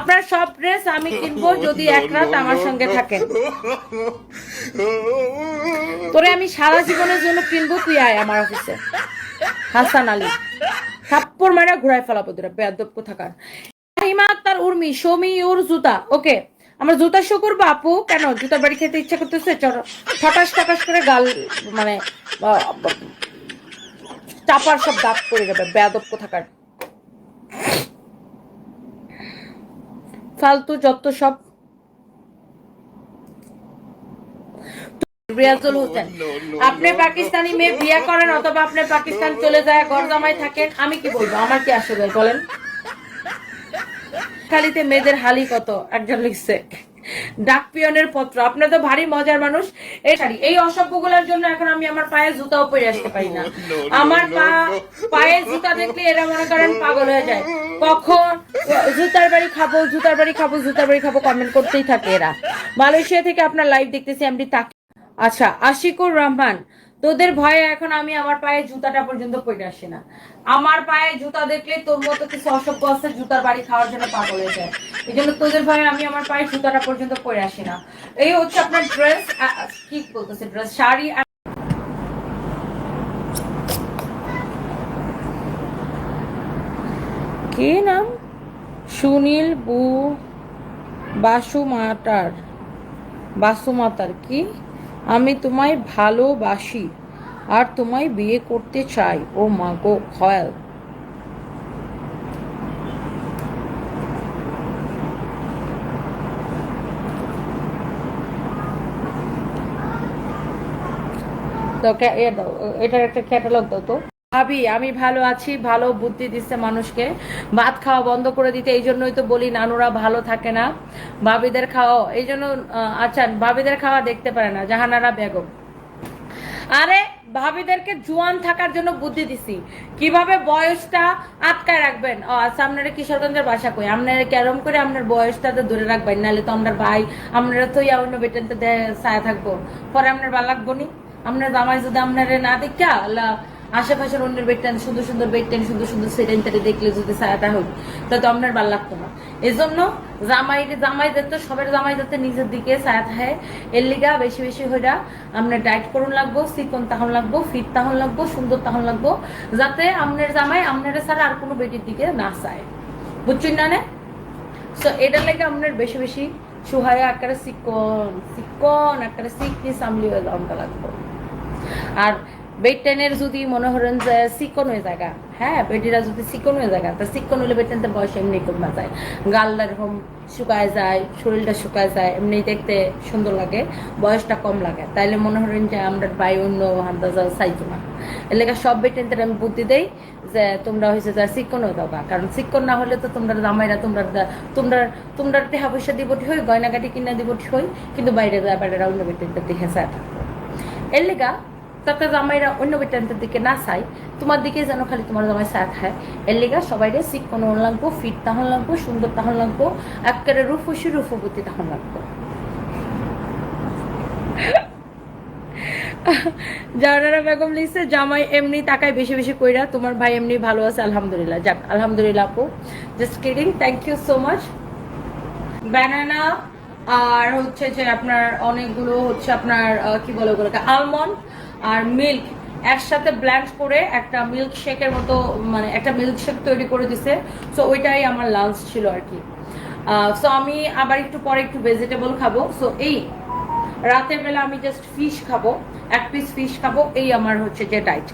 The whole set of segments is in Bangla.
আপনার সব ড্রেস আমি কিনবো যদি এক রাত আমার সঙ্গে থাকেন। তোরে আমি সারা জীবনের জন্য কিনবো, তুই আয় আমার অফিসে। হাসান আলী থাপ্পড় মারা ঘুরাই ফেলাবো তোরা, বেয়াদব কোথাকার। হিমা আক্তার উর্মি সৌমি ওর জুতা ওকে। আমার জুতা শো করবো আপু? কেন জুতা বাড়ি খেতে ইচ্ছা করতেছে? ঠটাস ঠটাস করে গাল মানে চাপার সব দাঁত পড়ে যাবে, বেয়াদব কোথাকার। ফালতু যত সব। রিয়াজুল হোসেন আপনি পাকিস্তানি মেয়ে বিয়ে করেন অথবা আপনি পাকিস্তান চলে যায় ঘর জামাই থাকেন, আমি কি বলবো? আমার কি আসবে বলেন? খালিতে মেয়েদের হালি কত একজন লিখছে। ডাক পিয়নের পত্র। আপনি তো ভারী মজার মানুষ। এই অসভ্যগুলোর জন্য এখন আমি আমার পায়ে জুতাও পরে আসতে পারি না। আমার পায়ে জুতা দেখলে এরা মনে করেন পাগল হয়ে যায়। কখন জুতার বাড়ি খাবো, জুতার বাড়ি খাবো, জুতার বাড়ি খাবো কমেন্ট করতেই থাকে এরা। মালয়েশিয়া থেকে আপনার লাইভ দেখতেছি এমডি তাক। আচ্ছা আশিকুর রহমান, তোদের ভয়ে এখন আমি আমার পায়ে জুতাটা পর্যন্ত পরে আসি না। আমার পায়ে জুতা দেখলে তোর মতো কিছু অসভ্য আছে জুতার বাড়ি খাওয়ার জন্য পাগল হয়ে যায়। এই জন্য তোদের ভয়ে আমি আমার পায়ে জুতাটা পর্যন্ত পরে আসি না। এই হচ্ছে আপনার ড্রেস, কি বলতেছে ড্রেস, শাড়ি। কি নাম? সুনীল বাসুমাতার কি? আমি তোমায় ভালোবাসি আর তোমায় বিয়ে করতে চাই। ও মা গো খয়াল। তো এটার একটা ক্যাটালগ দাও তো। ভাবি আমি ভালো আছি, ভালো বুদ্ধি দিচ্ছে মানুষকে ভাত খাওয়া বন্ধ করে দিতে। এই জন্যই তো বলি নানুরা ভালো থাকে না, ভাবিদের খাওয়া এই জন্য। আচ্ছা ভাবিদের খাওয়া দেখতে পারে না জাহানারা বেগম। আরে ভাবিদেরকে জোয়ান থাকার জন্য বুদ্ধি দিছি কিভাবে বয়সটা আটকায় রাখবেন। ও আচ্ছা আপনারা কিশোরগঞ্জের বাসা কই? আপনারা কেরম করে আপনার বয়সটাতে ধরে রাখবেন, নাহলে তো আপনার ভাই আপনারা তো অন্য বেটেনতে ছায়া থাকবো, পরে আপনার ভালো লাগবো নি। আপনার জামাই যদি আপনারা না দেখা আশেপাশের অন্যের বেডটেন সুন্দর সুন্দর বেডটেন সুন্দর সুন্দর সেডেন্টারি দেখলে যদি ছায়াটা হই, তা তো আপনার ভালো লাগতো না। এই জন্য জামাই যাতে সবের জামাই যাতে নিজের দিকে ছায়া থাকে, এর লিগা বেশি বেশি হইরা আপনার ডায়েট করুন লাগবো, চিকন তাহন লাগবো, ফিট তাহন লাগবো, সুন্দর তাহন লাগবো, যাতে আপনার জামাই আপনার ছাড়া আর কোনো বেটির দিকে না চায়। বুঝছেন না? সো এটার লেগে আপনার বেশি বেশি সুহায় আকারে চিকন আকারে চিকনি সামলি হয়ে যাওয়া লাগবো। আর বেটেনের যদি মনে করেন যে চিকন হয়ে জায়গা, হ্যাঁ বেটিরা যদি চিকন হয়ে জায়গা, তা চিকন হলে বেটেনতে বয়স এমনি কমা যায়, গালটা এরকম শুকায় যায়, শরীরটা শুকায় যায়, এমনি দেখতে সুন্দর লাগে, বয়সটা কম লাগে। তাইলে মনে করেন যে আমরা বাই অন্য হান্তা যা চাইতো না। এর লেগে সব বেটেনদের আমি বুদ্ধি দেই যে তোমরা হয়েছে যা চিকন হয়ে যাবা, কারণ চিকন না হলে তো তোমরা জামাইরা তোমরা তোমরা টেহা পয়সা দিবটি হই, গয়নাগাটি কিনা দিবটি হই, কিন্তু বাইরে যায় বাইরেরা অন্য বেটেনদের দেখে চায় থাকবো। এর লেগা তাতে জামাইরা অন্য বেটানদের দিকে না চাই, তোমার দিকে যেন খালি তোমার জামাই চা খায়। এর লিগা সবাই চিকন লাগবো, ফিট তাহন লাগবো, সুন্দর তাহন লাগবো, একেবারে রূপবতী তাহন লাগবো। জাহানারা বেগম লিখছে জামাই এমনি তাকায় বেশি বেশি কইরা, তোমার ভাই এমনি ভালো আছে আলহামদুলিল্লাহ। যাক আলহামদুলিল্লাহ আপু, just kidding, thank you so much. Banana আর হচ্ছে যে আপনার অনেকগুলো হচ্ছে আপনার কি বলে ওগুলোকে আলমন্ড আর মিল্ক একসাথে ব্ল্যান্ড করে একটা মিল্ক শেকের মতো, মানে একটা মিল্ক শেক তৈরি করে দিছে। সো ওইটাই আমার লাঞ্চ ছিল আর কি। সো আমি আবার একটু পরে একটু ভেজিটেবল খাবো। সো এই রাতের বেলা আমি জাস্ট ফিশ খাবো, এক পিস ফিশ খাবো, এই আমার হচ্ছে যে ডাইট।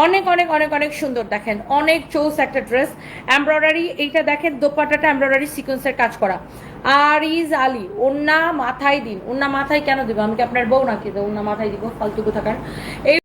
অনেক অনেক অনেক অনেক সুন্দর দেখেন, অনেক চোস একটা ড্রেস, এমব্রয়ডারি। এইটা দেখেন দোপাট্টাটা এমব্রয়ডারি সিকোয়েন্সের কাজ করা। আর ইজ আলী ওন্না মাথায় দিন। ওন্না মাথায় কেন দিব? আমি কি আপনার বউ নাকি ওন্না মাথায় দিব? ফালতু কোথাকার। এই